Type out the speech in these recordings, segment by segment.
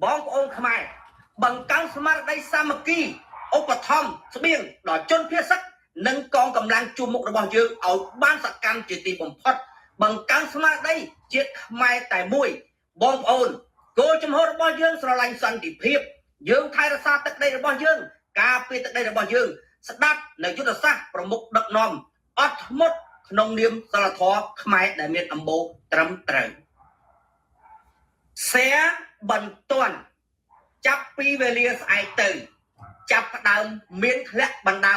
បងប្អូនខ្មែរបង្កើនស្មារតីសាមគ្គីឧបត្ថម្ភស្បៀងដល់ជនភៀសសិទ្ធិនិងកងកម្លាំងជួរមុខរបស់យើងឲ្យបានសកម្មជាទីបំផុតបង្កើនស្មារតីជាតិខ្មែរតែមួយបងប្អូនគោលជំហររបស់យើងស្រឡាញ់សន្តិភាពយើងថែរក្សាទឹកដីរបស់យើងការពារទឹកដីរបស់យើងស្ដាប់នៅយុទ្ធសាស្ត្រប្រមុខដឹកនាំអត់ធ្មត់ក្នុងនាមសិលធម៌ខ្មែរដែលមានអំបូរត្រឹមត្រូវshare បន្ទាន់ចាប់ពីវេលាស្អែកទៅចាប់ផ្ដើមមានធ្លាក់បណ្ដា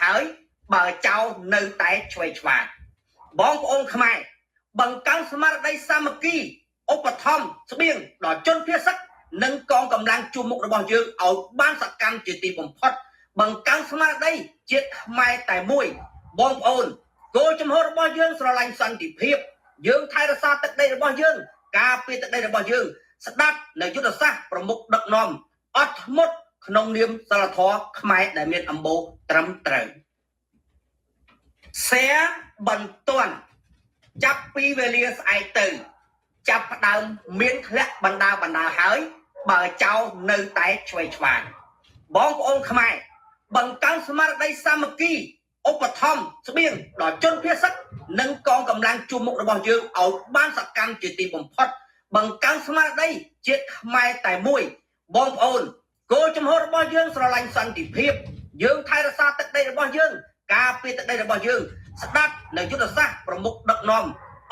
ហើយបើចោលនៅតែឆ្វេងឆ្វាយបងប្អូនខ្មែរបង្កើនស្មារតីសាមគ្គីឧបត្ថម្ភស្បៀងដល់ជនភៀសសិទ្ធិនិងកងកម្លាំងជួរមុខរបស់យើងឲ្យបានសកម្មជាទីបំផុតបង្កើនស្មារតីជាតិខ្មែរតែមួយបងប្អូនគោលជំហររបស់យើងស្រឡាញ់សន្តិភាពយើងថែរក្សាទឹកដីរបស់យើងការពារទឹកដីរបស់យើងស្ដាប់នៅយុទ្ធសាស្ត្រប្រមុខដឹកនាំអត់ធ្មត់ក្នុងនាមសិលធម៌ខ្មែរដែលមានអំបូរត្រឹមត្រូវ share បន្ទាន់ចាប់ពីវេលាស្អែកទៅចាប់ផ្ដើមមានធ្លាក់បណ្ដាហើយបើចោលនៅតែឆ្វេងឆ្វាយបងប្អូនខ្មែរបង្កើនស្មារតីសាមគ្គីឧបត្ថម្ភស្បៀងដល់ជនភៀសសិទ្ធិនិងកងកម្លាំងជួរមុខរបស់យើងឲ្យបានសកម្មជាទីបំផុតបង្កើនស្មារតីជាតិខ្មែរតែមួយបងប្អូនគោលជំហររបស់យើងស្រឡាញ់សន្តិភាពយើងថែរក្សាទឹកដីរបស់យើងការពារទឹកដីរបស់យើងស្ដាប់នៅយុទ្ធសាស្ត្រប្រមុខដឹកនាំ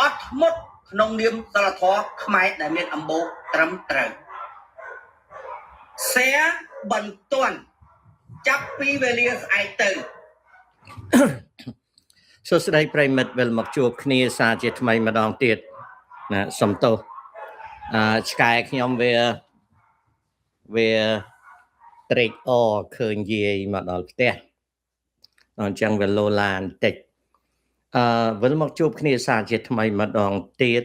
អត់ធ្មត់ក្នុងនាមសិលធម៌ខ្មែរដែលមានអំបូរត្រឹមត្រូវ share បន្ទាន់ចាប់ពីវេលាស្អែកទៅសួស្តីប្រិមិត្តវិលមកជួបគ្នាសារជាថ្មីម្ដងទៀតណាសំទោសឆ្កែខ្ញុំវាត្រេកអរឃើញយាយមកដល់ផ្ទះអញ្ចឹងវាលោឡាបន្តិចវិលមកជួបគ្នាសារជាថ្មីម្ដងទៀត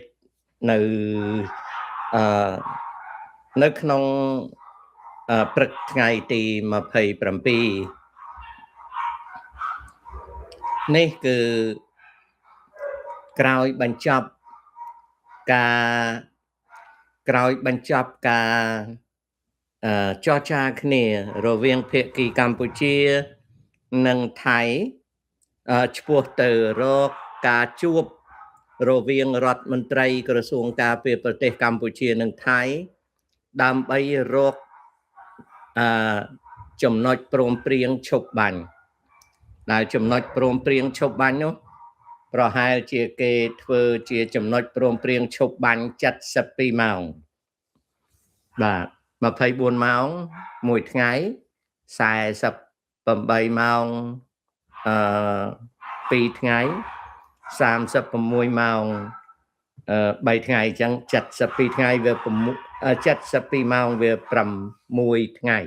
នៅក្នុងព្រឹកថ្ងៃទី27នេះគឺក្រោយបញ្ចប់ការចរចាគ្នារវាងភាគីកម្ពុជានិងថៃឆ្ពោះទៅរកការជួបរវាងរដ្ឋមន្ត្រីក្រសួងការពារប្រទេសកម្ពុជានិងថៃដើម្បីរកចំណុចព្រមព្រៀងឈប់បាញ់ដែលចំណុចព្រមព្រៀងឈប់បាញ់នោះប្រហែលជាគេធ្វើជាចំណុចព្រមព្រៀងឈប់បាញ់72ម៉ោងបាទ24ម៉ោងមួយថ្ងៃ48ម៉ោង2ថ្ងៃ36ម៉ោង3ថ្ងៃអញ្ចឹង72ថ្ងៃវា72ម៉ោងវា6ថ្ងៃ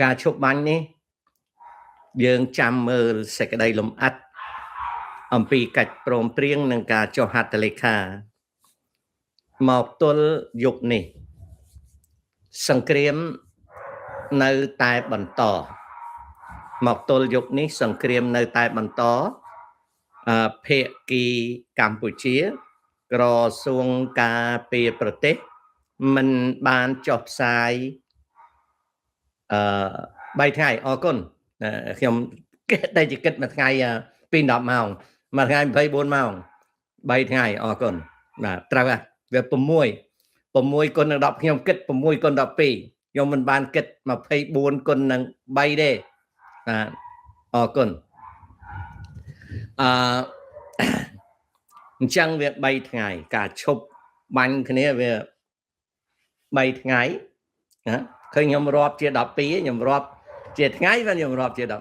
ការឈប់បាញ់នេះយើងចាំមើលសេចក្តីលម្អិតអំពីកិច្ចព្រមព្រៀងនិងការចុះហត្ថលេខាមកទល់យុគនេះសង្គ្រាមនៅតែបន្តមកទល់យុគនេះសង្គ្រាមនៅតែបន្តភាគីកម្ពុជាក្រសួងការពារប្រទេសមិនបានចុះផ្សាយ3ថ្ងៃអរគុណខ្ញុំតែជាគិតមួយថ្ងៃពី10ម៉ោងមួយថ្ងៃ24ម៉ោង3ថ្ងៃអរគុណបាទត្រូវហើយវា6គុណនឹង10ខ្ញុំគិត6គុណ12ខ្ញុំមិនបានគិត24គុណនឹង3ទេបាទអរគុណអញ្ចឹងវា3ថ្ងៃការឈប់បាញ់គ្នាវា3ថ្ងៃណាឃើញខ្ញុំរាប់ជា12ខ្ញុំរាប់ជាថ្ងៃvàខ្ញុំរាប់ជា12 24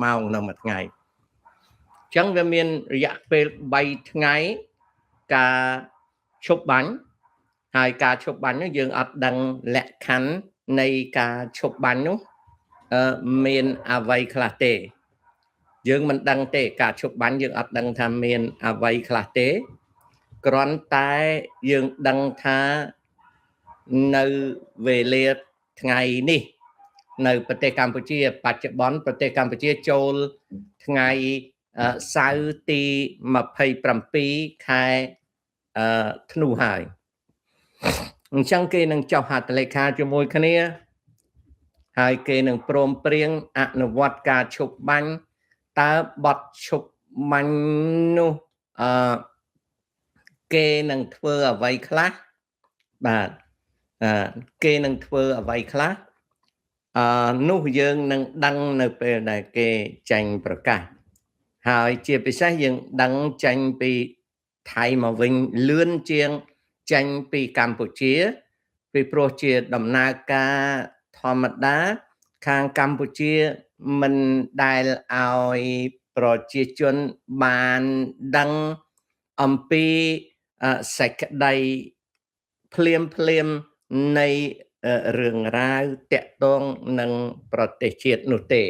ម៉ោងក្នុងមួយថ្ងៃអញ្ចឹងវាមានរយៈពេល3ថ្ងៃការឈប់បាញ់ហើយការឈប់បាញ់នោះយើងអត់ដឹងលក្ខខណ្ឌនៃការឈប់បាញ់នោះមានអ្វីខ្លះទេយើងមិនដឹងទេការឈប់បាញ់យើងអត់ដឹងថាមានអ្វីខ្លះទេគ្រាន់តែយើងដឹងថានៅវេលាថ្ងៃនេះនៅប្រទេសកម្ពុជាបច្ចុប្បន្នប្រទេសកម្ពុជាចូលថ្ងៃសៅរ៍ទី27ខែធ្នូហើយ អញ្ចឹងគេនឹងចុះហត្ថលេខាជាមួយគ្នាហើយគេនឹងព្រមព្រៀងអនុវត្តការឈប់បាញ់តើបទឈប់បាញ់នោះគេនឹងធ្វើអ្វីខ្លះបាទគេនឹងធ្វើអ្វីខ្លះនោះយើងនឹងដឹងនៅពេលដែលគេចាញ់ប្រកាសហើយជាពិសេសយើងដឹងចាញ់ពីថៃមកវិញលឿនជាងចាញ់ពីកម្ពុជាពីព្រោះជាដំណើរការធម្មតាខាងកម្ពុជាមិនដែលឲ្យប្រជាជនបានដឹងអំពីសេចក្តីភ្លាមនៃរឿងរ៉ាវតាក់ទងនឹងប្រទេសជាតិនោះទេ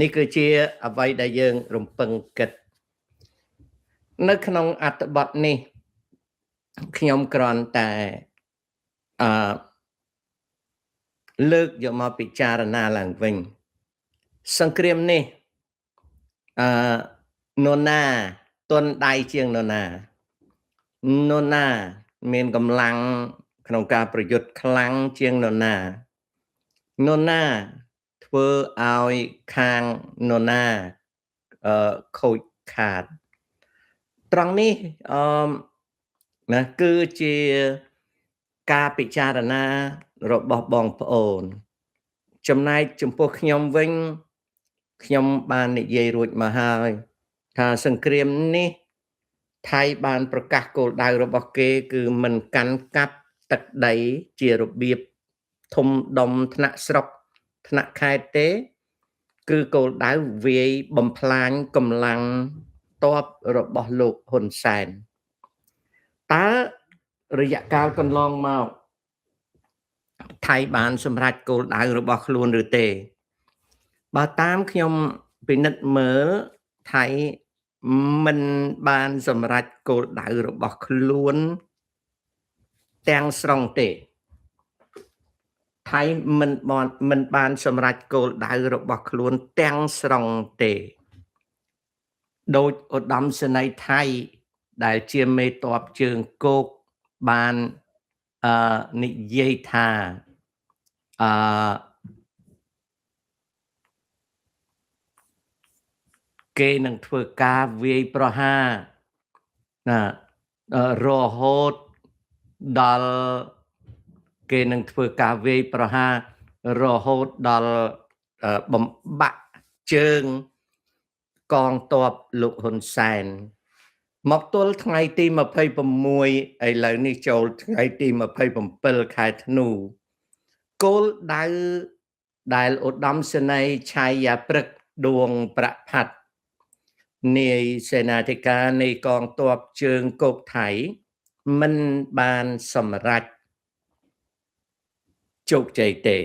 នេះគឺជាអ្វីដែលយើងរំពឹងគិតនៅក្នុងអត្ថបទនេះខ្ញុំគ្រាន់តែលើកយកមកពិចារណាឡើងវិញសង្គ្រាមនេះនរណាទន់ដៃជាងនរណាមានកម្លាំងក្នុងការប្រយុទ្ធខ្លាំងជាងនរណាធ្វើឲ្យខាងនរណាខូចខាតត្រង់នេះណាគឺជាការពិចារណារបស់បងប្អូនចំណែកចំពោះខ្ញុំវិញខ្ញុំបាននិយាយរួចមកហើយថាសង្គ្រាមនេះថៃបានប្រកាសគោលដៅរបស់គេគឺមិនកាន់កាប់ទឹកដីជារបៀបធំដុំថ្នាក់ស្រុកថ្នាក់ខេត្តទេគឺគោលដៅវាយបំផ្លាញកម្លាំងទ័ពរបស់លោកហ៊ុនសែនតើរយៈកាលកន្លងមកថៃបានសម្រេចគោលដៅរបស់ខ្លួនឬទេបើតាមខ្ញុំពិនិត្យមើលថៃមិនបានសម្រេចគោលដៅរបស់ខ្លួនទាំងស្រុងទេថៃមិនបានសម្រេចគោលដៅរបស់ខ្លួនទាំងស្រុងទេដោយឧត្តមសេនីយ៍ថៃដែលជាមេទ័ពជើងគោកបាននិយាយថាគេនឹងធ្វើការវាយប្រហារណារហូតដល់គេនឹងធ្វើការវាយប្រហាររហូតដល់បំបាក់ជើងកងទ័ពលោកហ៊ុនសែនមកទល់ថ្ងៃទី26ឥឡូវនេះចូលថ្ងៃទី27ខែធ្នូគោលដៅដែលឧត្តមសេនីយ៍ឆៃយ៉ាព្រឹកដួងប្រផាត់នាយសេនាធិការនៃកងទ័ពជើងគោកថៃមិនបានសម្រេចជោគជ័យទេ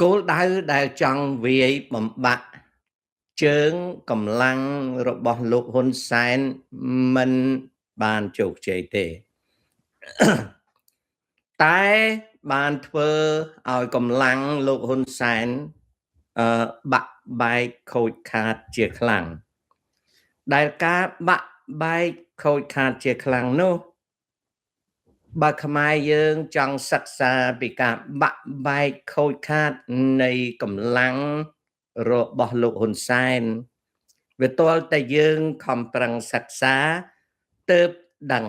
គោលដៅដែលចង់វាយបំបាក់ជើងកម្លាំងរបស់លោកហ៊ុនសែនមិនបានជោគជ័យទេតែបានធ្វើឲ្យកម្លាំងលោកហ៊ុនសែនបាក់បែកខូចខាតជាខ្លាំងដែលការបាក់បែកខូចខាតជាខ្លាំងនោះបើខ្មែរយើងចង់សិក្សាពីការបាក់បែកខូចខាតនៃកម្លាំងរបស់លោកហ៊ុនសែនវាទាល់តែយើងខំប្រឹងសិក្សាទើបដឹង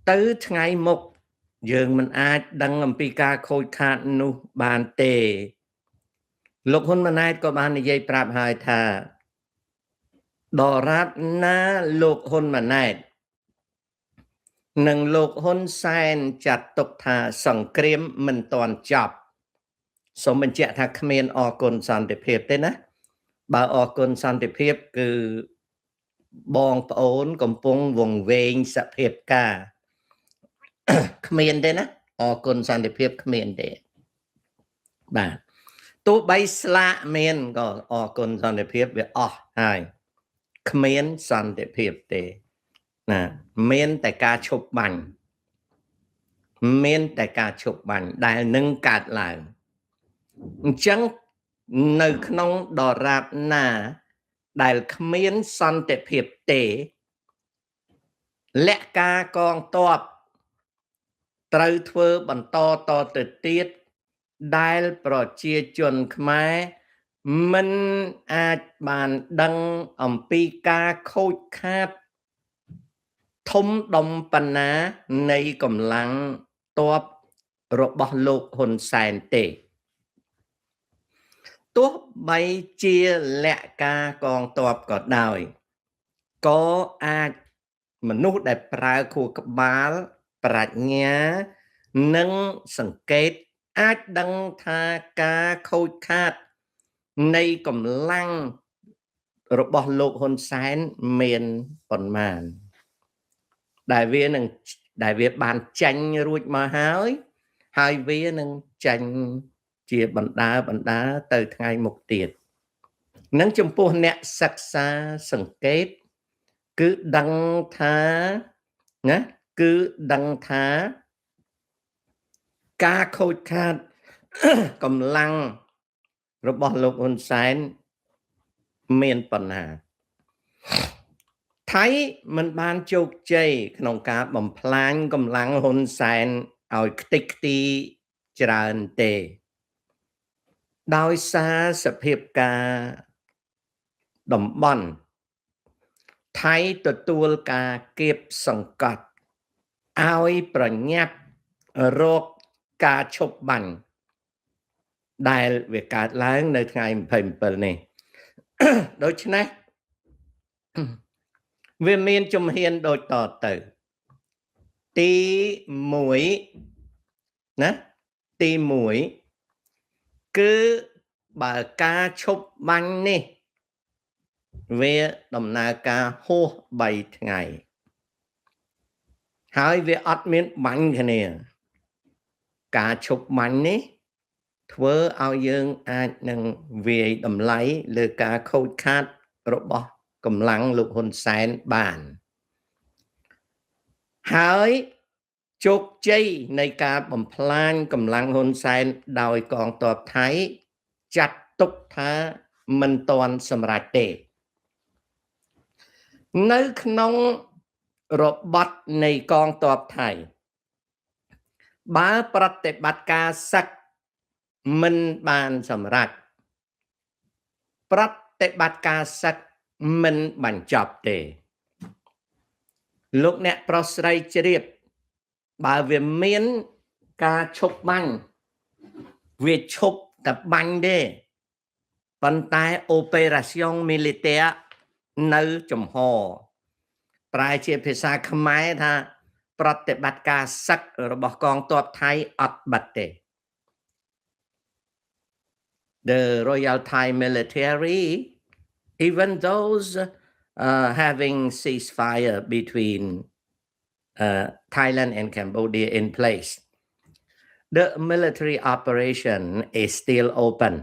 ទៅថ្ងៃមុខយើងមិនអាចដឹងអំពីការខូចខាតនោះបានទេលោកហ៊ុនម៉ាណែតក៏បាននិយាយប្រាប់ហើយថាដរាបណាលោកហ៊ុនម៉ាណែតនិងលោកហ៊ុនសែនចាត់ទុកថាសង្គ្រាមមិនទាន់ចប់សូមបញ្ជាក់ថាគ្មានអគុណសន្តិភាពទេណាបើអគុណសន្តិភាពគឺបងប្អូនកំពុងវង្វេងសភាពការគ្មានទេណាអគុណសន្តិភាពគ្មានទេបាទទោះបីស្លាកមានក៏អគុណសន្តិភាពវាអស់ហើយគ្មានសន្តិភាពទេណាមានតែការឈប់បាញ់ដែលនឹងកើតឡើងអញ្ចឹងនៅក្នុងដរាបណា ដែលគ្មានសន្តិភាពទេលក្ខការកងទ័ពត្រូវធ្វើបន្តតទៅទៀតដែលប្រជាជនខ្មែរមិនអាចបានដឹងអំពីការខូចខាតធំដុំប៉ុណ្ណានៃកម្លាំងទ័ពរបស់លោកហ៊ុនសែនទេទោះបីជាលក្ខការកងទ័ពក៏ដោយក៏អាចមនុស្សដែលប្រើខួរក្បាលប្រាជ្ញានិងសង្កេតអាចដឹងថាការខូចខាតនៃកម្លាំងរបស់លោកហ៊ុនសែនមានប៉ុន្មានដែលវាបានចាញ់រួចមកហើយវានឹងចាញ់ជាបណ្ដាទៅថ្ងៃមុខទៀតនឹងចំពោះអ្នកសិក្សាសង្កេតគឺដឹងថាណាគឺដឹងថាការខូចខាតកម្លាំងរបស់លោកហ៊ុនសែនមានបណ្ណាថៃមិនបានជោគជ័យក្នុងការបំផ្លាញកម្លាំងហ៊ុនសែនឲ្យខ្ទេចខ្ទីច្រើនទេដោយសារសភាពការតំបន់ថៃទទួលការគៀបសង្កត់ឲ្យប្រញាប់រកការឈប់បាញ់ដែលវាកើតឡើងនៅថ្ងៃ27នេះ ដូច្នេះវាមានជំហានដូចតទៅទី1ណាទី1គឺបើការឈប់បាញ់នេះវាដំណើរការហួស3ថ្ងៃហើយវាអត់មានបាញ់គ្នាការឈប់បាញ់នេះធ្វើឲ្យយើងអាចនឹងវាយតម្លៃលើការខូចខាតរបស់កម្លាំងលោកហ៊ុនសែនបានហើយជោគជ័យនៃការបំផ្លាញកម្លាំងហ៊ុនសែនដោយកងទ័ពថៃចាត់ទុកថាមិនទាន់សម្រេចទេនៅក្នុងរបបនៃកងទ័ពថៃបើប្រតិបត្តិការសឹកមិនបានសម្រេចប្រតិបត្តិការសឹកមិនបញ្ចប់ទេលោកអ្នកប្រុសស្រីជ្រាបបើវាមានការឈប់បាញ់វាឈប់តែបាញ់ទេប៉ុន្តែ Operation Militaire នៅចំហប្រែជាភាសាខ្មែរថាប្រតិបត្តិការសឹករបស់កងទ័ពថៃអត់បិទទេ The Royal Thai military even those having ceasefire between Thailand and Cambodia in place the military operation is still open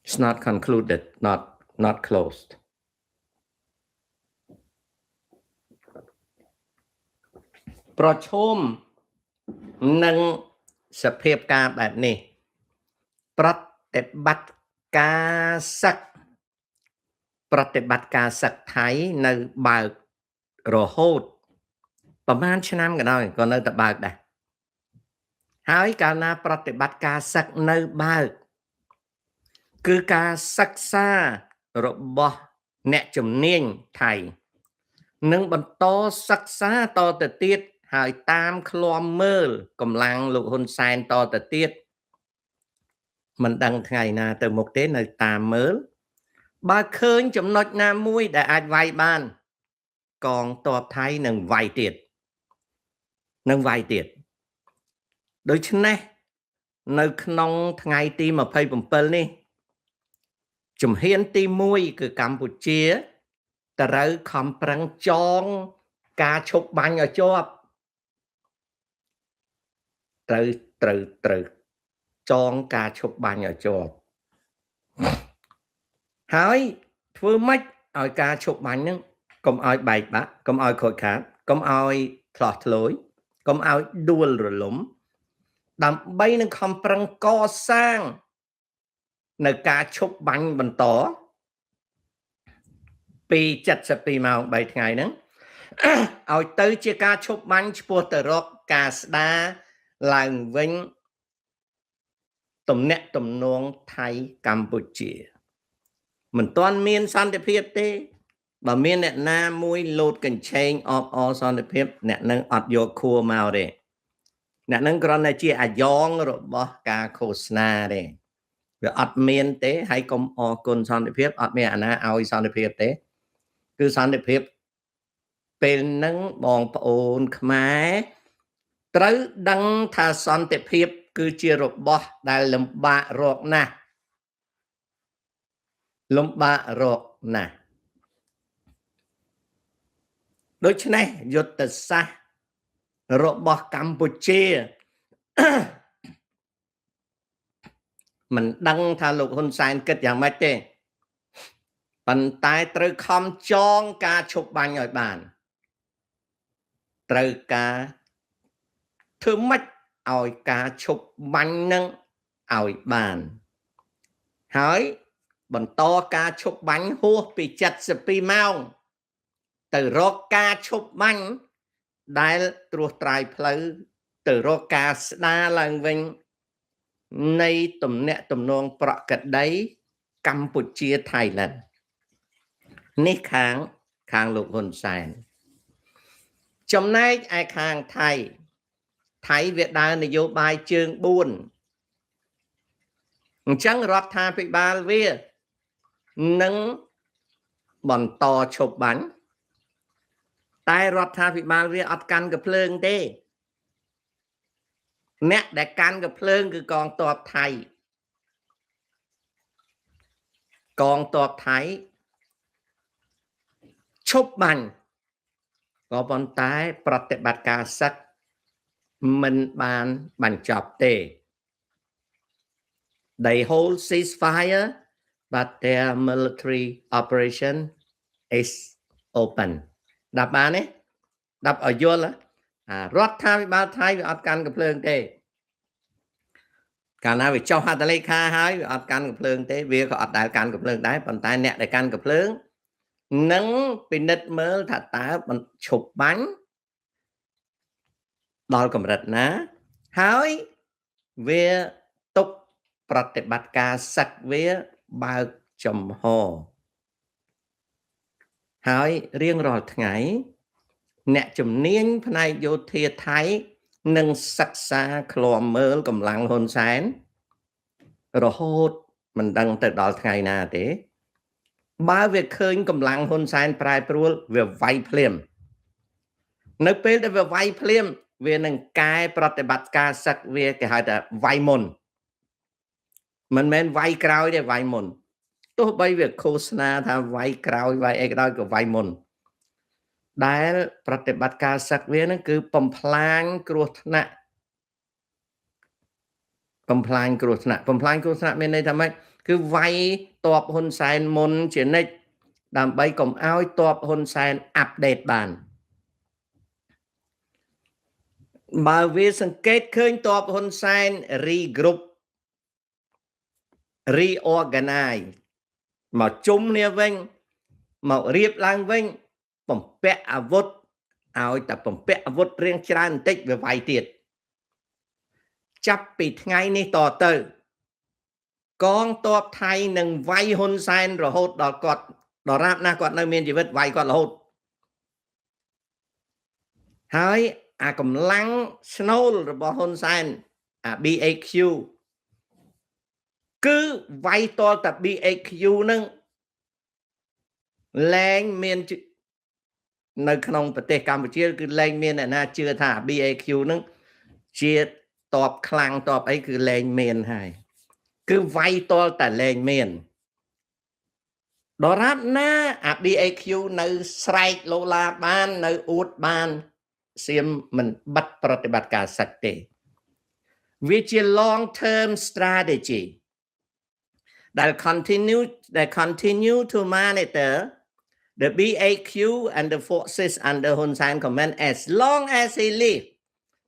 it's not concluded not closed ប្រឈមនឹងសភាពការបែបនេះប្រតិបត្តិការសឹកថៃនៅបើករហូតប្រហែលឆ្នាំក៏ដោយក៏នៅតែបើកដែរហើយកាលណាប្រតិបត្តិការសឹកនៅបើកគឺការសិក្សារបស់អ្នកជំនាញថៃនឹងបន្តសិក្សាតទៅទៀតហើយតាមឃ្លាំមើលកម្លាំងលោកហ៊ុនសែនតទៅទៀតមិនដឹងថ្ងៃណាទៅមុខទេនៅតាមមើលបើឃើញចំណុចណាមួយដែលអាចវាយបានកងទ័ពថៃនឹងវាយទៀតដូច្នេះនៅក្នុងថ្ងៃទី27នេះជំហានទី1គឺកម្ពុជាត្រូវខំប្រឹងចងការឈប់បាញ់ឲ្យជាប់ត្រូវចងការឈប់បាញ់ឲ្យជាប់ហើយធ្វើម៉េចឲ្យការឈប់បាញ់ហ្នឹងកុំឲ្យបែកបាក់កុំឲ្យខូចខាតកុំឲ្យឆ្លោះឆ្លោយកុំឲ្យដួលរលំដើម្បីនឹងខំប្រឹងកសាង នៅការឈប់បាញ់បន្តពី72ម៉ោង3ថ្ងៃហ្នឹងឲ្យទៅជាការឈប់បាញ់ឆ្ពោះទៅរកការស្ដារឡើងវិញទំនាក់ទំនងថៃកម្ពុជាមិនទាន់មានសន្តិភាពទេបើមានអ្នកណាមួយលោតកញ្ឆេងអបអរសន្តិភាពអ្នកនឹងអត់យកខួរមកទេអ្នកនឹងគ្រាន់តែជាអាយ៉ងរបស់ការឃោសនាទេវាអត់មានទេហើយកុំអរគុណសន្តិភាពអត់មានអាណាឲ្យសន្តិភាពទេគឺសន្តិភាពពេលហ្នឹងបងប្អូនខ្មែរត្រូវដឹងថាសន្តិភាពគឺជារបស់ដែលលំបាករកណាស់លំបាករកណាស់ដូច្នេះយុទ្ធសាស្ត្ររបស់កម្ពុជាមិនដឹងថាលោកហ៊ុនសែនគិតយ៉ាងម៉េចទេប៉ុន្តែត្រូវខំចងការឈប់បាញ់ឲ្យបានត្រូវការធ្វើម៉េចឲ្យការឈប់បាញ់នឹងឲ្យបានហើយបន្តការឈប់បាញ់ហួសពី72ម៉ោងទៅរកការឈប់បាញ់ដែលត្រួសត្រាយផ្លូវទៅរកការស្ដារឡើងវិញនៃទំនាក់ទំនងប្រក្រតីកម្ពុជាថៃឡែននេះខាងលោកហ៊ុនសែនចំណែកឯខាងថៃវាដើរនយោបាយជើង4អញ្ចឹងរដ្ឋាភិបាលវានឹងបន្តឈប់បាញ់តែរដ្ឋាភិបាលវាអត់កាន់កាភ្លើងទេអ្នកដែលកាន់កាភ្លើងគឺកងទ័ពថៃឈប់បាញ់ក៏ប៉ុន្តែប្រតិបត្តិការសឹកមិនបានបញ្ចប់ទេ They hold ceasefire but their military operation is open ដាក់បានទេដាក់ឲ្យយល់រដ្ឋាភិបាលថៃវាអត់កាន់កាភ្លើងទេកាលណាវាចុះហត្ថលេខាហើយវាអត់កាន់កាភ្លើងទេវាក៏អត់ដែលកាន់កាភ្លើងដែរប៉ុន្តែអ្នកដែលកាន់កាភ្លើងនឹងពិនិត្យមើលថាតើឈប់បាញ់ដល់កម្រិតណាហើយវាទុកប្រតិបត្តិការសឹកវាបើកចំហហើយរៀងរាល់ថ្ងៃអ្នកជំនាញផ្នែកយោធាថៃនឹងសិក្សាឃ្លាំមើលកម្លាំងហ៊ុនសែនរហូតមិនដឹងទៅដល់ថ្ងៃណាទេបើវាឃើញកម្លាំងហ៊ុនសែនប្រែប្រួលវាវាយភ្លាមនៅពេលដែលវាវាយភ្លាមវានឹងកែប្រតិបត្តិការសឹកវាគេហៅថាវាយមុនមិនមែនវាយក្រោយទេវាយមុនទោះបីវាឃោសនាថាវាយក្រោយវាយអីក៏ដោយក៏វាយមុនដែលប្រតិបត្តិការសឹកវានឹងគឺបំផ្លាញគ្រោះថ្នាក់មានន័យថាម៉េចគឺវាយតបហ៊ុនសែនមុនជានិច្ចដើម្បីកុំឲ្យតបហ៊ុនសែនអាប់ដេតបានបើវាសង្កេតឃើញតបហ៊ុនសែន regroup reorganize មកជុំគ្នាវិញមករៀបឡើងវិញបំពាក់អាវុធឲ្យតែបំពាក់អាវុធរៀងច្រើនបន្តិចវាវាយទៀតចាប់ពីថ្ងៃនេះតទៅកងទ័ពថៃនឹងវាយហ៊ុនសែនរហូតដល់គាត់ដរាបណាគាត់នៅមានជីវិតវាយគាត់រហូតហើយអាកម្លាំងស្នូលរបស់ហ៊ុនសែនអា BAQ គឺវាយតលតែ BAQ នឹងលែងមាននៅក្នុងប្រទេសកម្ពុជាគឺលែងមានអ្នកណាជឿថា BAQ នឹងជាតបខ្លាំងតបអីគឺលែងមានហើយគឺវាយតលតែលែងមានដរាបណាអា BAQ នៅស្រែកឡូឡាបាននៅអួតបានសៀមមិនបាត់ប្រតិបត្តិការសឹកទេវាជា long term strategy that continue to monitor the BAQ and the forces under Hun Sen command as long as he lives.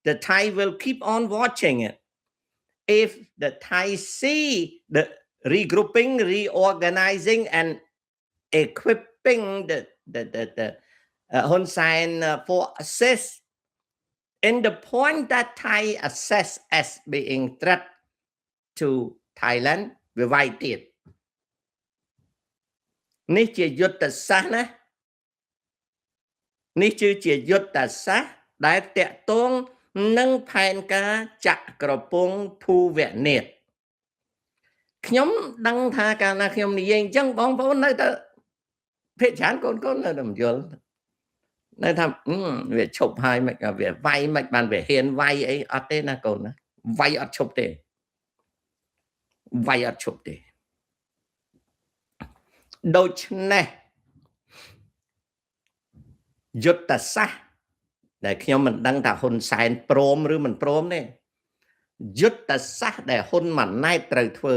The Thai will keep on watching it. If the Thai see regrouping, reorganizing, and equipping the Hun Sen forces in the point that Thai assess as being threat to Thailand វាវាយទៀតនេះជាយុទ្ធសាស្ត្រណានេះគឺជាយុទ្ធសាស្ត្រដែលតាក់ទងនឹងផែនការចក្រពងភូវនាថខ្ញុំដឹងថាកាលណាខ្ញុំនិយាយអញ្ចឹងបងប្អូននៅតែភាគច្រើនកូននៅតែមិនយល់នៅថាវាឈប់ហើយមិនវាវាយមិនបានវាហ៊ានវាយអីអត់ទេណាកូនណាវាយអត់ឈប់ទេវាយអត់ឈប់ទេដូច្នេះយុទ្ធសាស្ត្រដែលខ្ញុំមិនដឹងថាហ៊ុនសែនព្រមឬមិនព្រមទេយុទ្ធសាស្ត្រដែលហ៊ុនម៉ាណែតត្រូវធ្វើ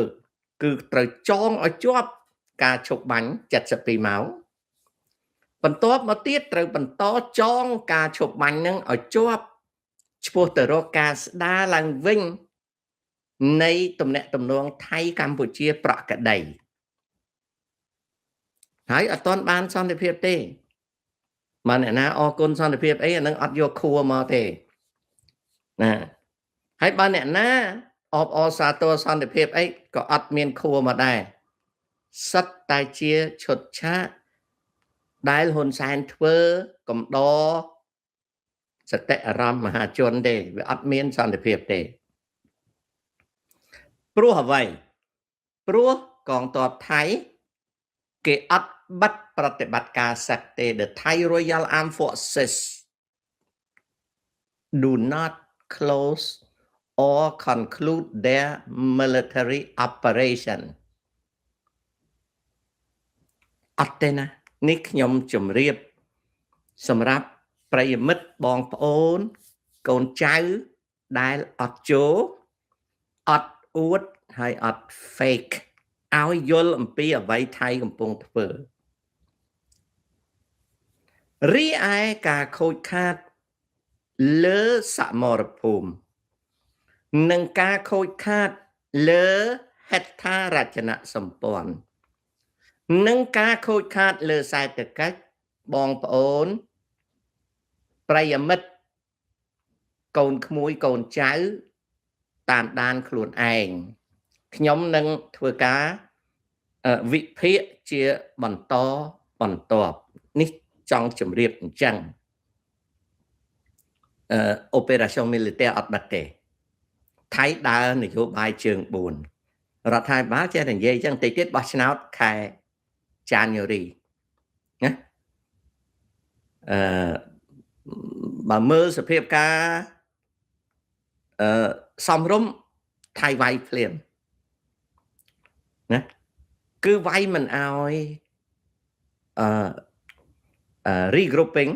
គឺត្រូវចងឲ្យជាប់ការឈប់បាញ់72ម៉ោងបន្ទាប់មកទៀតត្រូវបន្តចងការឈប់បាញ់នឹងឲ្យជាប់ឆ្ពោះទៅរកការស្ដារឡើងវិញនៃទំនាក់ទំនងថៃកម្ពុជាប្រក្រតីហើយអត់ទាន់បានសន្តិភាពទេបានអ្នកណាអរគុណសន្តិភាពអីអានឹងអត់យកខួរមកទេណាហើយបើអ្នកណាអបអរសាទរសន្តិភាពអីក៏អត់មានខួរមកដែរសិតតែជាឈុតឆាកដែលហ៊ុនសែនធ្វើកំដរសតិអារម្មណ៍មហាជនទេវាអត់មានសន្តិភាពទេព្រោះអ្វីព្រោះកងទ័ពថៃគេអត់បិទប្រតិបត្តិការសឹកទេ The Thai Royal Armed Forces do not close or conclude their military operation អត់ទេណានេះខ្ញុំជម្រាបសម្រាប់ប្រិយមិត្តបងប្អូនកូនចៅដែលអត់ចូលអត់អួតហើយអត់ fake ឲ្យយល់អំពីអ្វីថៃកំពុងធ្វើរីឯការខូចខាតលើសមរភូមិនិងការខូចខាតលើហេដ្ឋារចនាសម្ព័ន្ធនិងការខូចខាតលើសេដ្ឋកិច្ចបងប្អូនប្រិយមិត្តកូនក្មួយកូនចៅតាមដានខ្លួនឯងខ្ញុំនឹងធ្វើការវិភាគជាបន្តបន្ទាប់នេះចង់ជម្រាបអញ្ចឹងoperation militaire អត់បាត់ទេថៃដើរនយោបាយជើង4រដ្ឋាភិបាលចេះតែនិយាយអញ្ចឹងតិចទៀតបោះឆ្នោតខែ January ណាបើមើលសភាពការសំរុំថៃវាយភ្លាមណាគឺវាយមិនអោយregrouping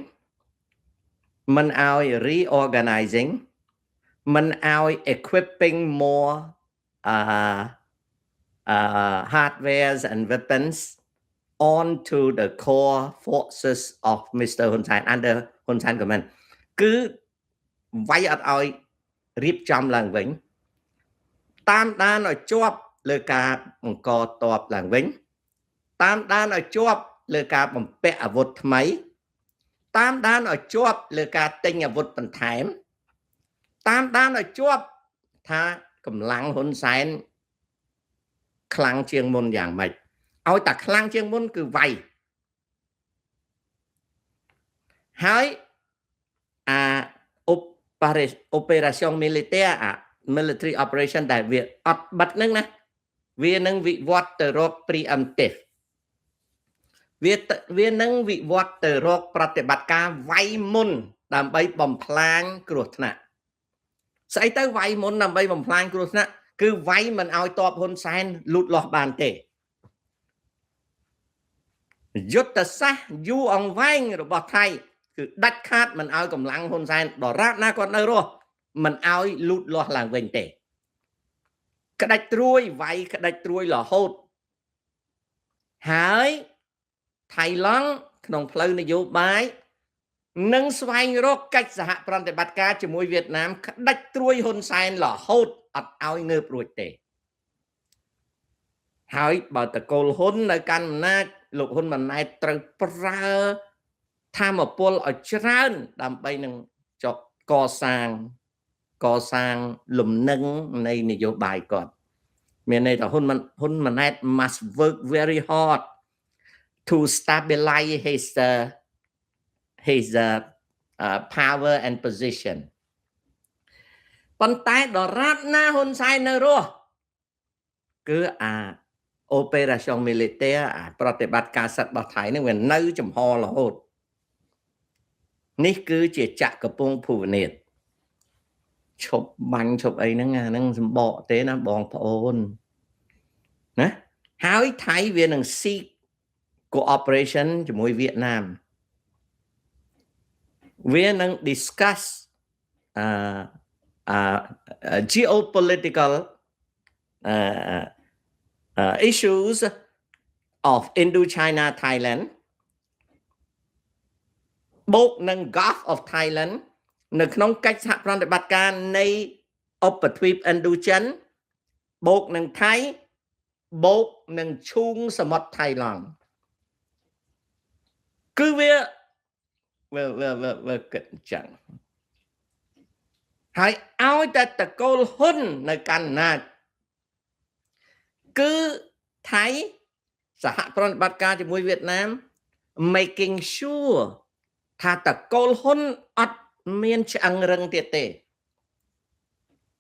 មិនអោយ reorganizing មិនអោយ equipping more hardwares and weapons onto the core forces of Mr. Hun Sen under Hun Sen command គឺវាយអត់អោយរៀបចំឡើងវិញតាមដានឲ្យជាប់លើការបង្កតបឡើងវិញតាមដានឲ្យជាប់លើការបំពាក់អាវុធថ្មីតាមដានឲ្យជាប់លើការទិញអាវុធបន្ថែមតាមដានឲ្យជាប់ថាកម្លាំងហ៊ុនសែនខ្លាំងជាងមុនយ៉ាងម៉េចឲ្យតែខ្លាំងជាងមុនគឺវាយហើយoperation militaire military operation ដែលវាអត់បិទហ្នឹងណាវានឹងវិវត្តទៅរក preemptive វានឹងវិវត្តទៅរកប្រតិបត្តិការវាយមុនដើម្បីបំផ្លាញគ្រោះថ្នាក់ស្អីទៅវាយមុនដើម្បីបំផ្លាញគ្រោះថ្នាក់គឺវាយមិនឲ្យតបហ៊ុនសែនលូតលាស់បានទេយុទ្ធសាស្ត្រយូរអង្វែងរបស់ថៃគឺដាច់ខាតមិនឲ្យកម្លាំងហ៊ុនសែនដរាបណាគាត់នៅរស់មិនឲ្យលូតលាស់ឡើងវិញទេក្តាច់ត្រួយវាយក្តាច់ត្រួយរហូតហើយថៃឡង់ក្នុងផ្លូវនយោបាយនឹងស្វែងរកកិច្ចសហប្រតិបត្តិការជាមួយវៀតណាមក្តាច់ត្រួយហ៊ុនសែនរហូតអត់ឲ្យងើបរួចទេ ហើយបើតកូលហ៊ុននៅកាន់អំណាចលោកហ៊ុនម៉ាណែតត្រូវប្រើធម៌ពលឲ្យច្រើនដើម្បីនឹងចុះកសាងលំនឹងនៃនយោបាយគាត់មានន័យថាហ៊ុនម៉ាណែត must work very hard to stabilize his power and position ប៉ុន្តែដរាបណាហ៊ុនសែននៅរស់គឺoperation militaire ប្រតិបត្តិការសឹករបស់ថៃនឹងវានៅចំហរហូតនេះគឺជាចក្រពងភូវនាថឈប់បាញ់ឈប់អីហ្នឹងអាហ្នឹងសម្បកទេណាបងប្អូនណាហើយថៃវានឹង seek cooperation ជាមួយវៀតណាមវានឹង discuss geopolitical issues of Indochina Thailand បូកនឹង Gulf of Thailand នៅក្នុងកិច្ចសហប្រតិបត្តិការនៃឧបទ្វីប Indochina បូកនឹងថៃបូកនឹងឈូងសមុទ្រថៃឡង់គឺវាគិតអញ្ចឹងហើយឲ្យតែតកូលហ៊ុននៅកាន់អំណាចគឺថៃសហប្រតិបត្តិការជាមួយវៀតណាម making sure ថាតកូលហ៊ុនអត់មានឆ្អឹងរឹងទៀតទេ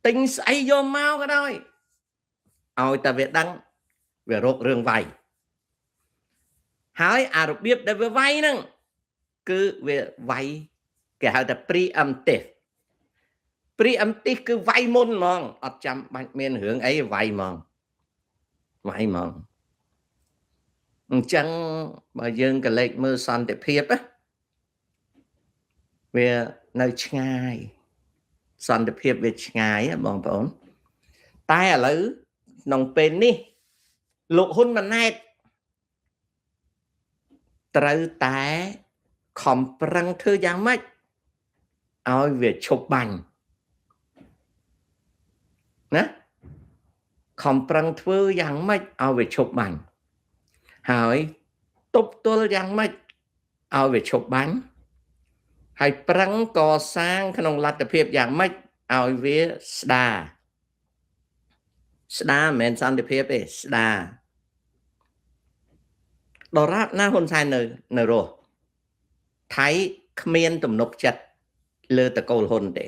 ទិញស្អីយកមកក៏ដោយឲ្យតែវាដឹងវារករឿងវាយហើយអារបៀបដែលវាវាយហ្នឹងគឺវាវាយគេហៅថា preemptive គឺវាយមុនហ្មងអត់ចាំបាច់មានរឿងអីវាយហ្មងអញ្ចឹងបើយើងក៏លេចមើលសន្តិភាពវានៅឆ្ងាយសន្តិភាពវាឆ្ងាយបងប្អូនតែឥឡូវក្នុងពេលនេះលោកហ៊ុនម៉ាណែតត្រូវតែខំប្រឹងធ្វើយ៉ាងម៉េចឲ្យវាឈប់បាញ់ណាខំប្រឹងធ្វើយ៉ាងម៉េចឲ្យវាឈប់បាញ់ហើយទប់ទល់យ៉ាងម៉េចឲ្យវាឈប់បាញ់ហើយប្រឹងកសាងក្នុងលទ្ធភាពយ៉ាងម៉េចឲ្យវាស្ដារមិនមែនសន្តិភាពទេស្ដារដរាបណាហ៊ុនសែននៅរស់ថៃគ្មានទំនុកចិត្តលើតកូលហ៊ុនទេ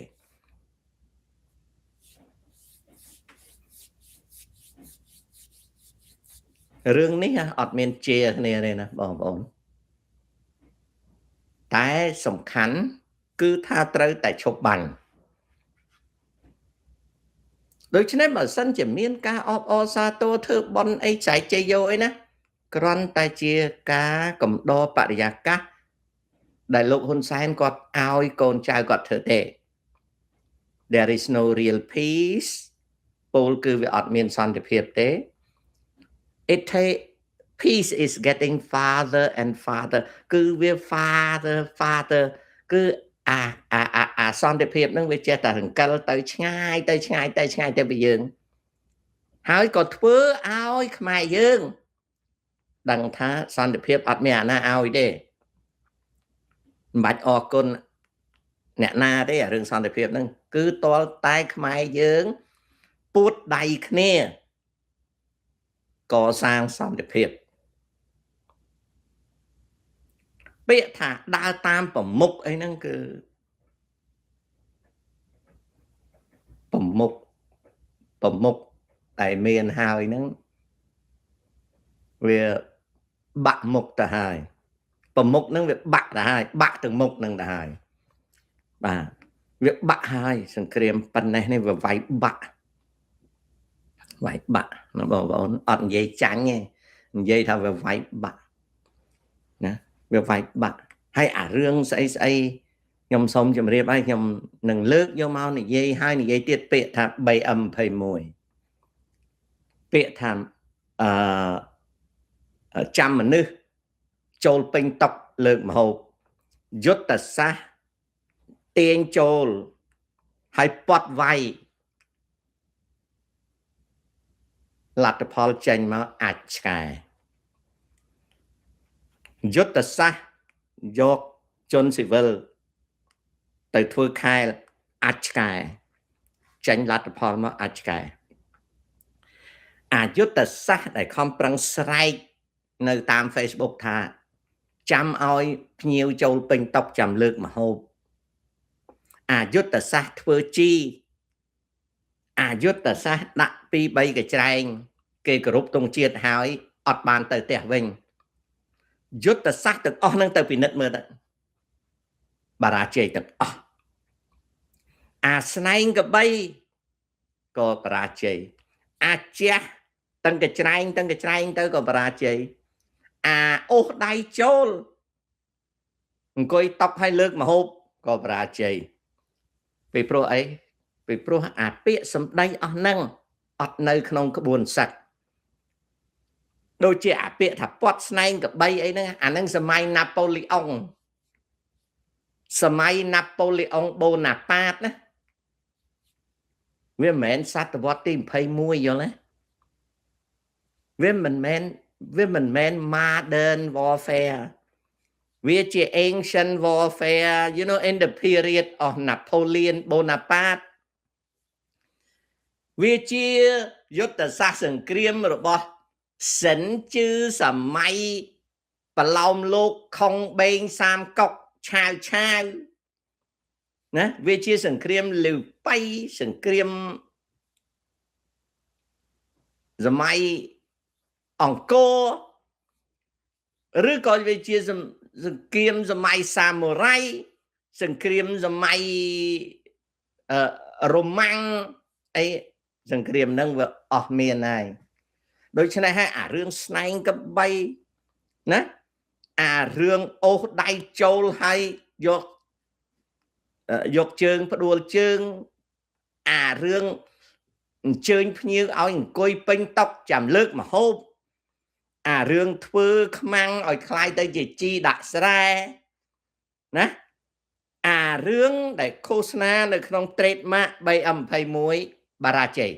រឿងនេះអត់មានជាគ្នាទេណាបងប្អូនតែសំខាន់គឺថាត្រូវតែឈប់បាញ់ដូច្នេះបើសិនជាមានការអបអរសាទរធ្វើបន់អីចែកជ័យយោអីណាគ្រាន់តែជាការកំដរបរិយាកាសដែលលោកហ៊ុនសែនគាត់ឲ្យកូនចៅគាត់ធ្វើទេ There is no real peace ពលគឺវាអត់មានសន្តិភាពទេ peace is getting farther and farther គឺវា farther គឺសន្តិភាពនឹងវាចេះតែរង្កិលទៅឆ្ងាយទៅពីយើងហើយក៏ធ្វើឲ្យខ្មែរយើងដឹងថាសន្តិភាពអត់មានអាណាឲ្យទេមិនបាច់អរគុណអ្នកណាទេរឿងសន្តិភាពហ្នឹងគឺតលតែខ្មែរយើងពួតដៃគ្នាកសាងសន្តិភាពពាក្យថាដើរតាមប្រមុខអីហ្នឹងគឺប្រមុខតែមានហើយហ្នឹងវាបាក់មុខទៅហើយប្រមុខហ្នឹងវាបាក់ទៅហើយបាក់ទាំងមុខហ្នឹងទៅហើយបាទវាបាក់ហើយសង្គ្រាមប៉ុណ្ណេះនេះវាវាយបាក់ណាបងប្អូនអត់និយាយចាញ់ទេនិយាយថាវាវាយបាក់ណាវាវាយបាក់ហើយអារឿងស្អីខ្ញុំសូមជម្រាបឲ្យខ្ញុំនឹងលើកយកមកនិយាយហើយនិយាយទៀតពាក្យថា 3M21 ពាក្យថាចាំមនុស្សចូលពេញតុកលើកម្ហូបយុទ្ធសាស្ត្រទាញចូលហើយពាត់វាយ លទ្ធផលចេញមកអាចឆ្កែយុទ្ធសាស្ត្រយកជនស៊ីវិលទៅធ្វើខែលអាចឆ្កែចេញលទ្ធផលមកអាចឆ្កែអយុទ្ធសាស្ត្រដែលខំប្រឹងស្រែកនៅតាម Facebook ថាចាំឲ្យភ្ញៀវចូលពេញតុចាំលើកម្ហូបអយុទ្ធសាស្ត្រធ្វើជីអយុទ្ធសាស្ត្រដាក់2 3កញ្ច្រែងគេគោរពទង់ជាតិហើយអត់បានទៅផ្ទះវិញយុទ្ធសាស្ត្រទាំងអស់ហ្នឹងទៅពិនិត្យមើលទៅបារាជ័យទាំងអស់អាស្នែងកបីក៏បរាជ័យអាចជះទាំងកញ្ច្រែងទៅក៏បរាជ័យអាអូសដៃចូលអង្គុយតុកឲ្យលើកម្ហូបក៏បរាជ័យពីព្រោះអីពីព្រោះអាពាក្យសម្ដីអស់ហ្នឹងអត់នៅក្នុងក្បួនសឹកដូចជាអាពាក្យថាពាត់ស្នែងកបីអីហ្នឹងអាហ្នឹងសម័យណាប៉ូលីអុងបូណាប៉ាតណាវាមិនមែនសតវត្សទី21យល់ទេវាមិនមែន modern warfare វាជា ancient warfare you know in the period of Napoleon Bonaparte វាជាយុទ្ធសាស្ត្រសង្គ្រាមរបស់សិនជឺសម័យប្រឡោមលោកខុងបេងសាមកុកឆាវណាវាជាសង្គ្រាមលីវប៉ៃសង្គ្រាមសម័យអង្គរឬក៏វាជាសង្គ្រាមសម័យសាមូរ៉ៃសង្គ្រាមសម័យរ៉ូម៉ាំងអីសង្គ្រាមហ្នឹងវាអស់មានហើយដូច្នេះហើយអារឿងស្នែងកបីណាអារឿងអូសដៃចូលហើយយកជើងផ្ដួលជើងអារឿងអញ្ជើញភ្ញៀវឲ្យអង្គុយពេញតុចាំលើកម្ហូបអារឿងធ្វើខ្មាំងឲ្យคล้ายទៅជាជីដាក់ស្រែណាអារឿងដែលឃោសនានៅក្នុង trademark 3M21 បារាជ័យ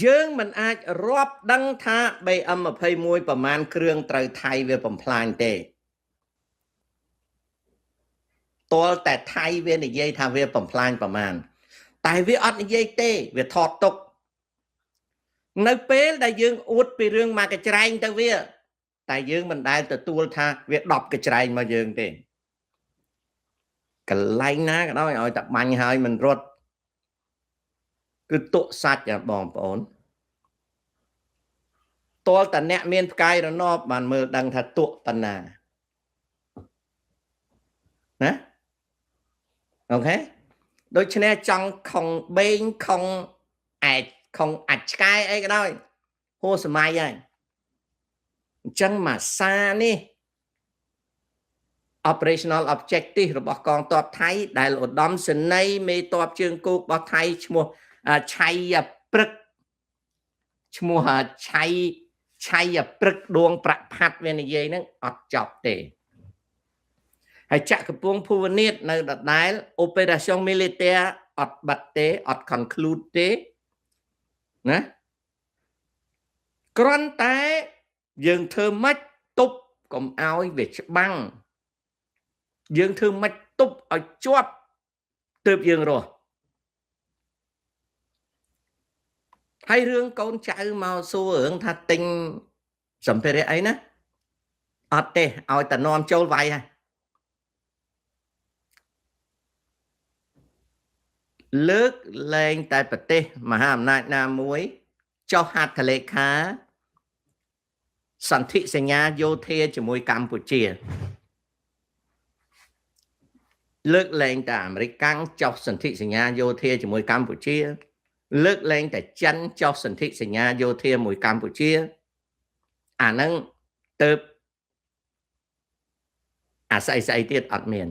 យើងមិនអាចរាប់ដឹងថា 3M21 ប្រមាណគ្រឿងត្រូវថៃវាបំផ្លាញទេតលតែថៃវានិយាយថាវាបំផ្លាញប្រមាណតែវាអត់និយាយទេវាថតទុកនៅពេលដែលយើងអួតពីរឿងមកកញ្ច្រែងទៅវាតែយើងមិនដែលទទួលថាវា10កញ្ច្រែងមកយើងទេកន្លែងណាក៏ដោយឲ្យតែបាញ់ហើយមិនរត់គឺទុកសាច់បងប្អូនតលតអ្នកមានផ្កាយរណបបានមើលដឹងថាទុកបណ្ណាណាអូខេដូច្នេះចង់ខុងបេងខុងអាចឆ្កែអីក៏ដោយហួសសម័យហើយអញ្ចឹងមួយសារនេះ operational objective របស់កងទ័ពថៃដែលឧត្តមសេនីយ៍មេទ័ពជើងគោករបស់ថៃឈ្មោះឆៃព្រឹកឈ្មោះឆៃព្រឹកដួងប្រាក់ផាត់វានិយាយហ្នឹងអត់ចប់ទេហើយចក្រពងភូវនាថនៅដដែល operation militaire អត់បាត់ទេអត់ conclude ទេណាគ្រាន់តែយើងធ្វើម៉េចទប់កុំឲ្យវាច្បាំងយើងធ្វើម៉េចទប់ឲ្យជាប់ទើបយើងរស់ហើយរឿងកូនចៅមកសួររឿងថាទិញសម្ភារៈអីណាអត់ទេឲ្យតែនាំចូលវាយហើយលើកលែងតែប្រទេសមហាអំណាចណាមួយចុះហត្ថលេខាសន្ធិសញ្ញាយោធាជាមួយកម្ពុជាលើកលែងតែអាមេរិកកាំងចុះសន្ធិសញ្ញាយោធាជាមួយកម្ពុជាលើកលែងតែចិនចុះសន្ធិសញ្ញាយោធាមួយកម្ពុជាអាហ្នឹងទៅអាស្អីទៀតអត់មាន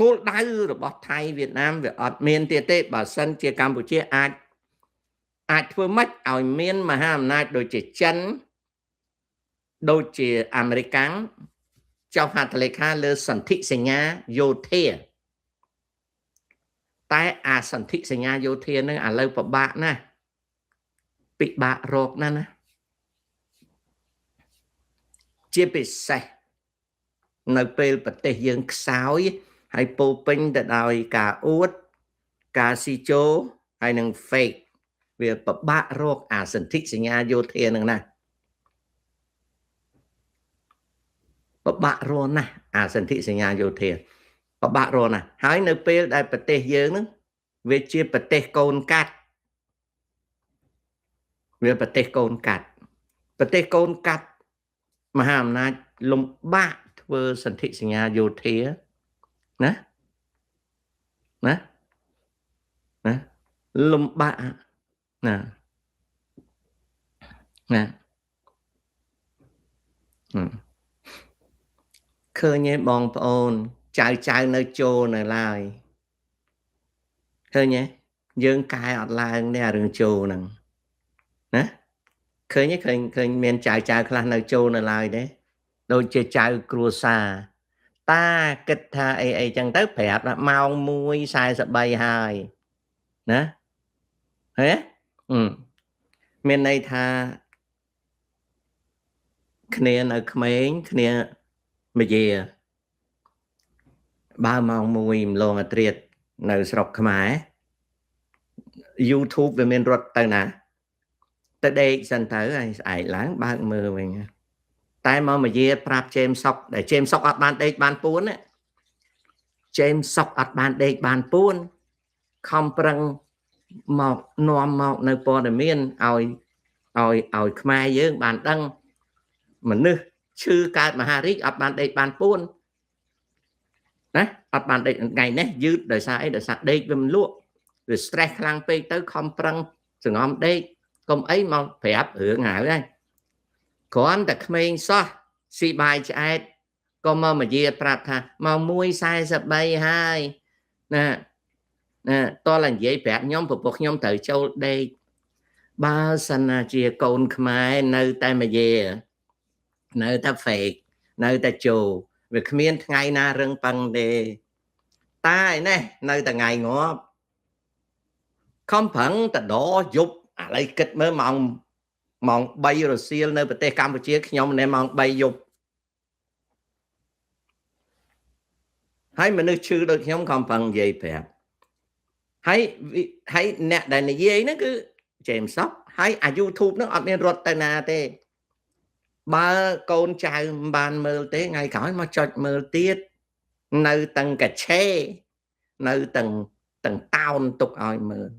គោលដៅរបស់ថៃវៀតណាមវាអត់មានទៀតទេបើសិនជាកម្ពុជាអាចធ្វើម៉េចឲ្យមានមហាអំណាចដូចជាចិនដូចជាអាមេរិកចុះហត្ថលេខាលើសន្ធិសញ្ញាយោធា តែអាសន្ធិសញ្ញាយោធានឹងឥឡូវពិបាកណាស់ពិបាករកណាស់ណាជាពិសេសនៅពេលប្រទេសយើងខ្សោយហើយពោពេញទៅដោយការអួតការស៊ីជោហើយនឹង fake វាពិបាករកអាសន្ធិសញ្ញាយោធានឹងណាពិបាករកណាស់អាសន្ធិសញ្ញាយោធាពិបាករកណាស់ហើយនៅពេលដែលប្រទេសយើងនឹងវាជាប្រទេសកូនកាត់វាប្រទេសកូនកាត់ប្រទេសកូនកាត់មហាអំណាចលំបាកធ្វើសន្ធិសញ្ញាយោធាណាលំបាកណាឃើញទេបងប្អូនចៅនៅចូលនៅឡើយឃើញទេយើងកែអត់ឡើងទេអារឿងចូលហ្នឹងណាឃើញទេឃើញមានចៅខ្លះនៅចូលនៅឡើយទេដូចជាចៅគ្រួសារតាគិតថាអីចឹងទៅប្រាប់ថាម៉ោង 1:43 ហើយណាហេមានន័យថាគ្នានៅក្មេងគ្នាមយាបើម៉ោង 1 ម្លងអាត្រៀតនៅស្រុកខ្មែរ YouTube វាមានរត់ទៅណាទៅដេកសិនទៅហើយស្អែកឡើងបើកមើលវិញតែមកមយាប្រាប់ជេមសុកដែលជេមសុកអត់បានដេកបានពួនណាជេមសុកអត់បានដេកបានពួនខំប្រឹងមកនាំមកនៅព័ត៌មានឲ្យខ្មែរយើងបានដឹងមនុស្សឈឺកើតមហារីកអត់បានដេកបានពួនណាអត់បានដេកថ្ងៃនេះយឺតដោយសារអីដោយសារដេកវាមិនលក់វា stress ខ្លាំងពេកទៅខំប្រឹងសង្ងំដេកកុំអីមកប្រាប់រឿងហើយគ្រាន់តែក្មេងសោះស៊ីបាយឆ្អែតក៏មកយាប្រាប់ថាមក 1:43 ហើយណាតោះតែនិយាយប្រាប់ខ្ញុំប្រពន្ធខ្ញុំត្រូវចូលដេកបើសិនណាជាកូនខ្មែរនៅតែមយានៅតែ fake នៅតែចូលវាគ្មានថ្ងៃណារឹងប៉ឹងទេតែនេះនៅតែថ្ងៃងាប់ខំប្រឹងតដយប់ឥឡូវគិតមើលម៉ោង 3 រសៀលនៅប្រទេសកម្ពុជាខ្ញុំនៅម៉ោង 3 យប់ហើយមនុស្សឈឺដូចខ្ញុំខំប្រឹងនិយាយប្រាប់ហើយអ្នកដែលនិយាយហ្នឹងគឺជេមសុកហើយអា YouTube ហ្នឹងអត់មានរត់ទៅណាទេបើកូនចៅមិនបានមើលទេថ្ងៃក្រោយមកចុចមើលទៀតនៅតឹងកាឆេនៅតឹងតោនទុកឲ្យមើល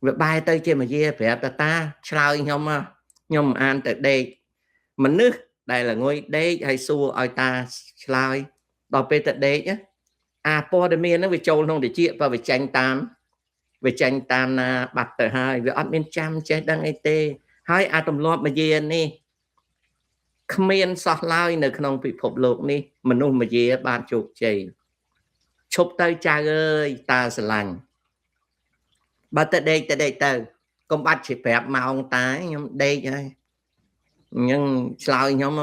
វាបែរទៅជាមយាប្រាប់តាឆ្លើយខ្ញុំអានទៅដេកមនុស្សដែលល្ងុយដេកហើយសួរឲ្យតាឆ្លើយដល់ពេលទៅដេកអាព័ត៌មានហ្នឹងវាចូលក្នុងតិចបើវាចាញ់តាមណាបាត់ទៅហើយវាអត់មានចាំចេះដឹងអីទេហើយអាទម្លាប់មយានេះគ្មានសោះឡើយនៅក្នុងពិភពលោកនេះមនុស្សមយាបានជោគជ័យឈប់ទៅចៅអើយតាស្រឡាញ់បើទៅដេកទៅកុំបាច់ជិះប្រាប់ម៉ោងតាខ្ញុំដេកហើយអញ្ចឹងឆ្លើយខ្ញុំ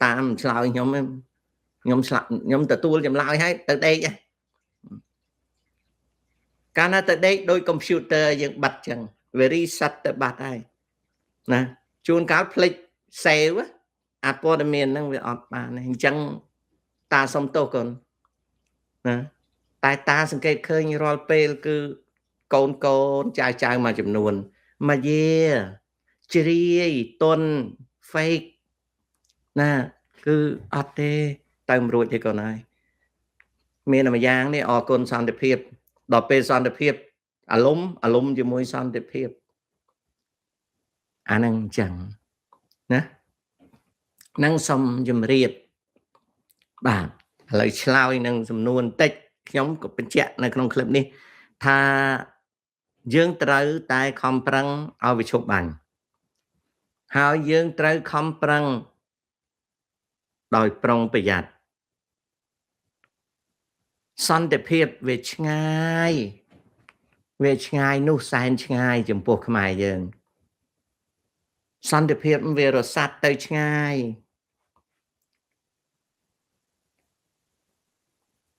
តាមឆ្លើយខ្ញុំទទួលចម្លើយហើយទៅដេកកាលណាទៅដេកដោយកុំព្យូទ័រយើងបិទចឹងវា reset ទៅបាត់ហើយណាជួនកាលភ្លេច save អាព័ត៌មានហ្នឹងវាអត់បានអញ្ចឹងតាសុំទោសកូនណាតែតាសង្កេតឃើញរាល់ពេលគឺកូនចៅមួយចំនួនមកយាជ្រាយតុន fake ណាគឺអត់ទេទៅមិនរួចទេកូនហើយមានតែម្យ៉ាងនេះអរគុណសន្តិភាពដល់ពេលសន្តិភាពអាលុំជាមួយសន្តិភាពអាហ្នឹងអញ្ចឹងណានឹងសូមជម្រាបបាទឥឡូវឆ្លើយនឹងសំណួរបន្តិចខ្ញុំក៏បញ្ជាក់នៅក្នុងคลิปនេះថាយើងត្រូវតែខំប្រឹងឲ្យវាឈប់បាញ់ហើយយើងត្រូវខំប្រឹងដោយប្រុងប្រយ័ត្នសន្តិភាពវាឆ្ងាយនោះសែនឆ្ងាយចំពោះខ្មែរយើងសន្តិភាពវារសាត់ទៅឆ្ងាយ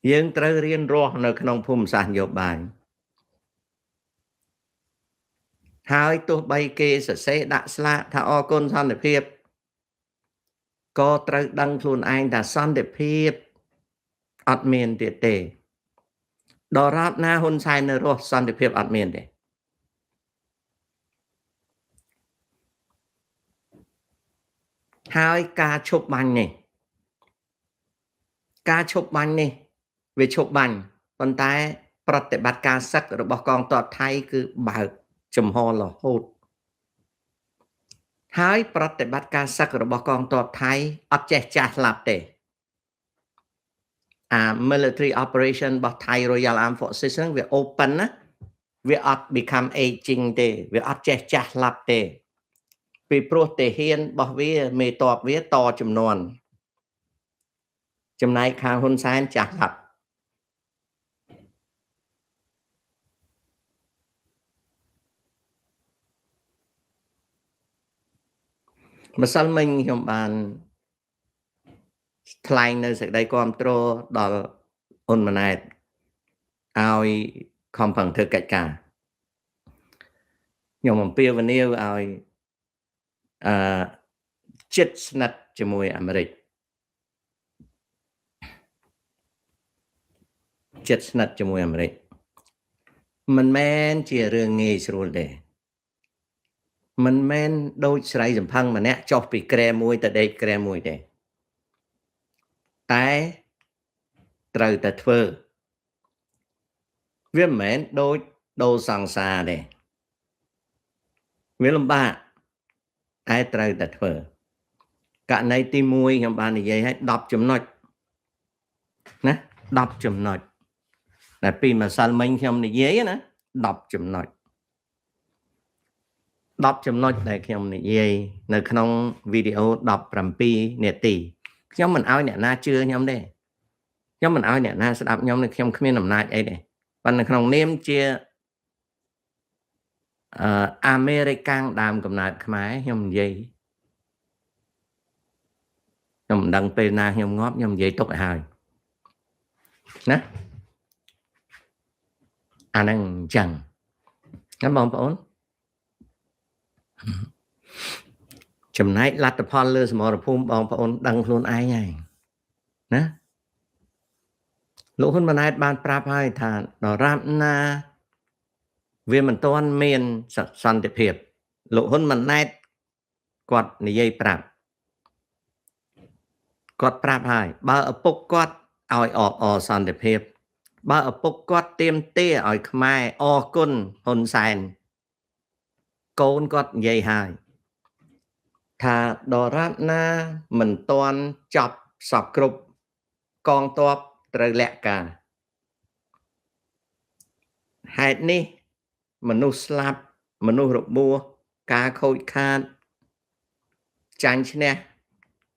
យើងត្រូវរៀនរស់នៅក្នុងភូមិសាស្ត្រនយោបាយហើយទោះបីគេសរសេរដាក់ស្លាកថាអរគុណសន្តិភាពក៏ត្រូវដឹងខ្លួនឯងថាសន្តិភាពអត់មានទៀតទេដរាបណាហ៊ុនសែននៅរស់សន្តិភាពអត់មានទេហើយការឈប់បាញ់នេះវាឈប់បាញ់ប៉ុន្តែប្រតិបត្តិការសឹករបស់កងទ័ពថៃគឺបើកចំហរហូតហើយប្រតិបត្តិការសឹករបស់កងទ័ពថៃអត់ចេះចាស់ស្លាប់ទេmilitary operation របស់ Thai Royal Armed Forces ហ្នឹងវា open ណាវាអត់ become aging ទេវាអត់ចេះចាស់ស្លាប់ទេពីព្រោះទាហានរបស់វាមេតបវាតចំនួនចំណែកខាងហ៊ុនសែនចាស់ស្លាប់ម្សិលមិញខ្ញុំបានថ្លែងនៅសេចក្តីគាំទ្រដល់ហ៊ុនម៉ាណែតឲ្យខំប្រឹងធ្វើកិច្ចការខ្ញុំអំពាវនាវឲ្យជិតស្និទ្ធជាមួយអាមេរិកមិនមែនជារឿងងាយស្រួលទេមិនមែនដូចស្រីសំផឹងម្នាក់ចុះពីក្រែមួយទៅដេកក្រែមួយទេតែត្រូវតែធ្វើវាមិនមែនដូចដូរសង្សារទេវាលំបាកតែត្រូវតែធ្វើករណីទី1ខ្ញុំបាននិយាយឲ្យ10ចំណុចណា10ចំណុចតែពីម្សិលមិញខ្ញុំនិយាយណា10ចំណុចដែលខ្ញុំនិយាយនៅក្នុងវីដេអូ17នាទីខ្ញុំមិនឲ្យអ្នកណាជឿខ្ញុំទេខ្ញុំមិនឲ្យអ្នកណាស្ដាប់ខ្ញុំខ្ញុំគ្មានអំណាចអីទេប៉ុន្តែក្នុងនាមជាអាមេរិកាំងដើមកំណើតខ្មែរខ្ញុំនិយាយខ្ញុំមិនដឹងពេលណាខ្ញុំងាប់ខ្ញុំនិយាយទុកឲ្យហើយណាអាហ្នឹងអញ្ចឹងណាបងប្អូនចំណែកលទ្ធផលលើសមរភូមិបងប្អូនដឹងខ្លួនឯងហើយណាលោកហ៊ុនម៉ាណែតបានប្រាប់ហើយថាដរាបណាវាមិនទាន់មានសន្តិភាពលោកហ៊ុនម៉ាណែតគាត់និយាយប្រាប់ហើយបើឪពុកគាត់ឲ្យអសន្តិភាពបើឪពុកគាត់ទាមទារឲ្យខ្មែរអរគុណហ៊ុនសែនកូនគាត់និយាយហើយថាដរាបណាមិនទាន់ចប់សពគ្រប់កងទ័ពត្រូវលាក់ការហេតុនេះមនុស្សស្លាប់មនុស្សរបួសការខូចខាតចាញ់ឈ្នះ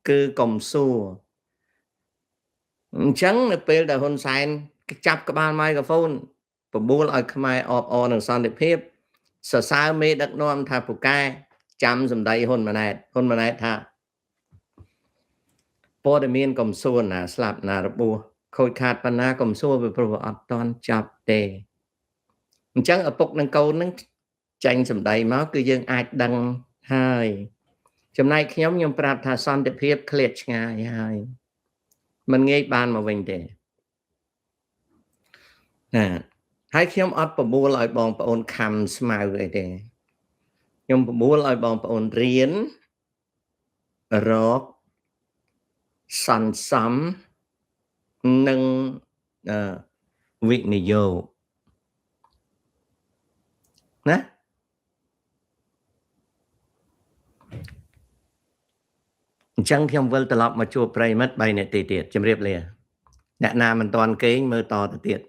គឺកុំសួរអញ្ចឹងនៅពេលដែលហ៊ុនសែនចាប់ក្បាលម៉ៃក្រូហ្វូនបបួលឲ្យខ្មែរអបអរនឹងសន្តិភាពសរសើរមេដឹកនាំថាពូកែចាំសម្ដីហ៊ុនម៉ាណែតថាព័ត៌មានកុំសួរណាស្លាប់ណារបួសខូចខាតប៉ុណ្ណាកុំសួរពីព្រោះអត់តន់ចាប់ទេអញ្ចឹងឪពុកនិងកូននឹងចាញ់សម្ដីមកគឺយើងអាចដឹងហើយចំណែកខ្ញុំប្រាប់ថាសន្តិភាពឃ្លាតឆ្ងាយហើយមិនងាយបានមកវិញទេណាហើយខ្ញុំអត់បបួលឲ្យបងប្អូនខំស្មៅអីទេខ្ញុំបបួលឲ្យបងប្អូនរៀនរកសន្សំនិងវិនិយោគណាអញ្ចឹងខ្ញុំវិលត្រឡប់មកជួបប្រិមិត្ត3នាទីទៀតជម្រាបលាអ្នកណាមិនទាន់គេងមើលតទៅទៀត